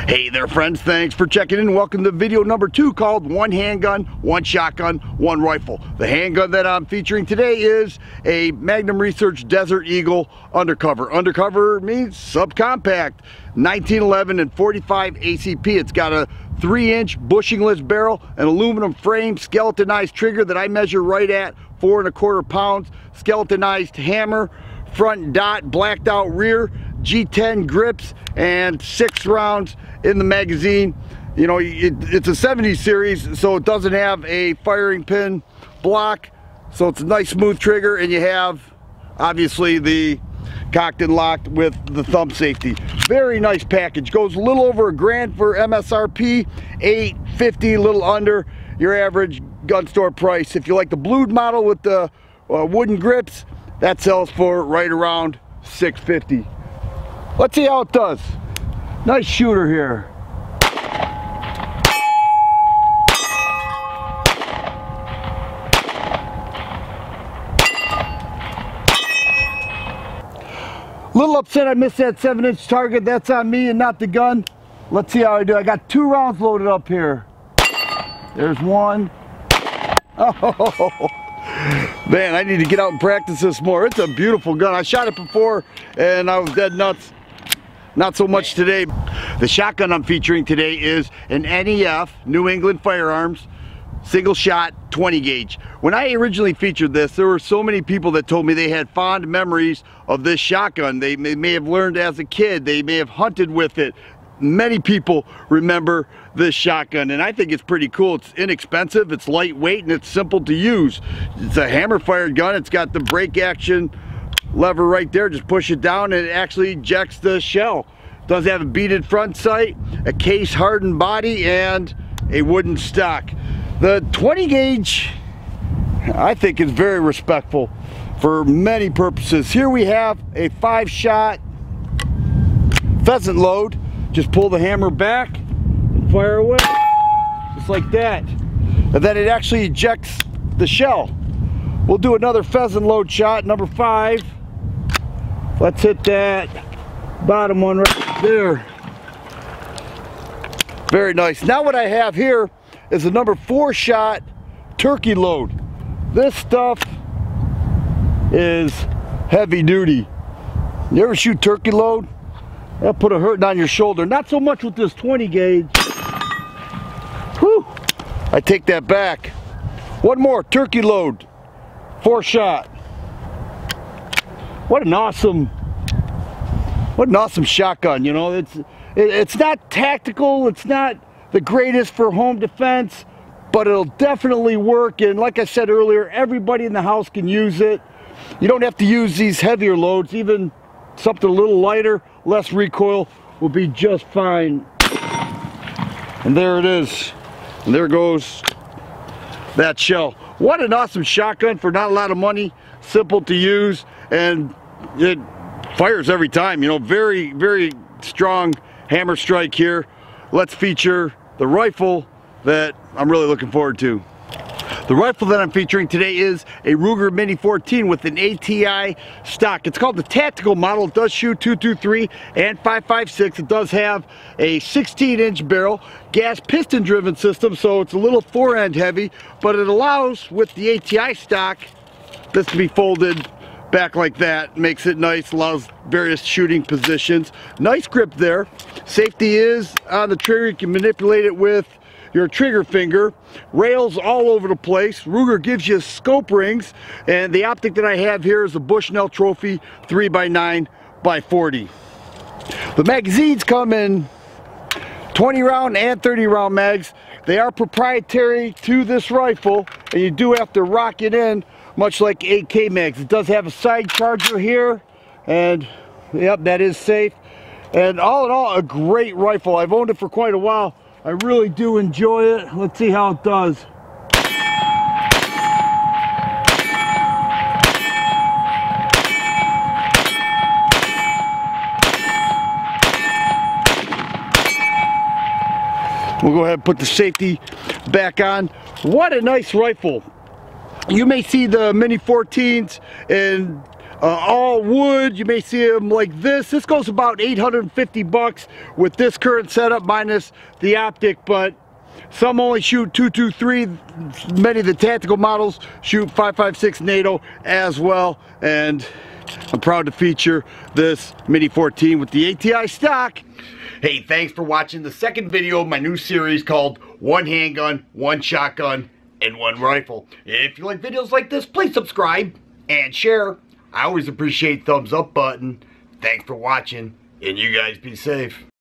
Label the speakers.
Speaker 1: Hey there friends, thanks for checking in. Welcome to video number 2 called One Handgun, One Shotgun, One Rifle. The handgun that I'm featuring today is a Magnum Research Desert Eagle Undercover. Undercover means subcompact, 1911 and 45 ACP. It's got a 3-inch bushingless barrel, an aluminum frame, skeletonized trigger that I measure right at 4 1/4 pounds, skeletonized hammer, front dot, blacked out rear, G10 grips, and 6 rounds in the magazine. You know, it's a 70 series, so it doesn't have a firing pin block, so it's a nice smooth trigger, and you have obviously the cocked and locked with the thumb safety. Very nice package. Goes a little over $1,000 for MSRP, $850, a little under your average gun store price. If you like the blued model with the wooden grips, that sells for right around $650. Let's see how it does. Nice shooter here. Little upset I missed that 7-inch target. That's on me and not the gun. Let's see how I do. I got 2 rounds loaded up here. There's one. Oh, man, I need to get out and practice this more. It's a beautiful gun. I shot it before and I was dead nuts. Not so much today. The shotgun I'm featuring today is an NEF, New England Firearms, single shot 20 gauge. When I originally featured this, there were so many people that told me they had fond memories of this shotgun. They may have learned as a kid, they may have hunted with it. Many people remember this shotgun, and I think it's pretty cool. It's inexpensive, it's lightweight, and it's simple to use. It's a hammer fired gun. It's got the break action lever right there. Just push it down and it actually ejects the shell. It does have a beaded front sight, a case hardened body, and a wooden stock. The 20 gauge I think is very respectful for many purposes. Here we have a 5-shot pheasant load. Just pull the hammer back and fire away, just like that. And then it actually ejects the shell. We'll do another pheasant load shot, number 5. Let's hit that bottom one right there. Very nice. Now what I have here is a number 4-shot turkey load. This stuff is heavy duty. You ever shoot turkey load? That'll put a hurting on your shoulder. Not so much with this 20 gauge. Whew. I take that back. One more turkey load. 4-shot. What an awesome shotgun. You know, it's not tactical, it's not the greatest for home defense, but it'll definitely work. And like I said earlier, everybody in the house can use it. You don't have to use these heavier loads. Even something a little lighter, less recoil, will be just fine. And there it is. And there goes that shell. What an awesome shotgun for not a lot of money, simple to use, and it fires every time. You know, very, very strong hammer strike here. Let's feature the rifle that I'm really looking forward to. The rifle that I'm featuring today is a Ruger Mini 14 with an ATI stock. It's called the tactical model. It does shoot .223 and .556. It does have a 16-inch barrel, gas piston driven system, so it's a little fore-end heavy, but it allows, with the ATI stock, this to be folded back like that. Makes it nice, allows various shooting positions. Nice grip there. Safety is on the trigger. You can manipulate it with your trigger finger. Rails all over the place. Ruger gives you scope rings, and the optic that I have here is a Bushnell Trophy 3x9x40. The magazines come in 20 round and 30 round mags. They are proprietary to this rifle, and you do have to rock it in much like 8K mags. It does have a side charger here, and yep, that is safe. And all in all, a great rifle. I've owned it for quite a while. I really do enjoy it. Let's see how it does. We'll go ahead and put the safety back on. What a nice rifle. You may see the Mini 14s in all wood. You may see them like this. This goes about 850 bucks with this current setup minus the optic, but some only shoot 223. Many of the tactical models shoot 5.56 NATO as well, and I'm proud to feature this Mini 14 with the ATI stock. Hey, thanks for watching the second video of my new series called One Handgun, One Shotgun, and One Rifle. If you like videos like this, please subscribe and share. I always appreciate thumbs up button. Thanks for watching, and you guys be safe.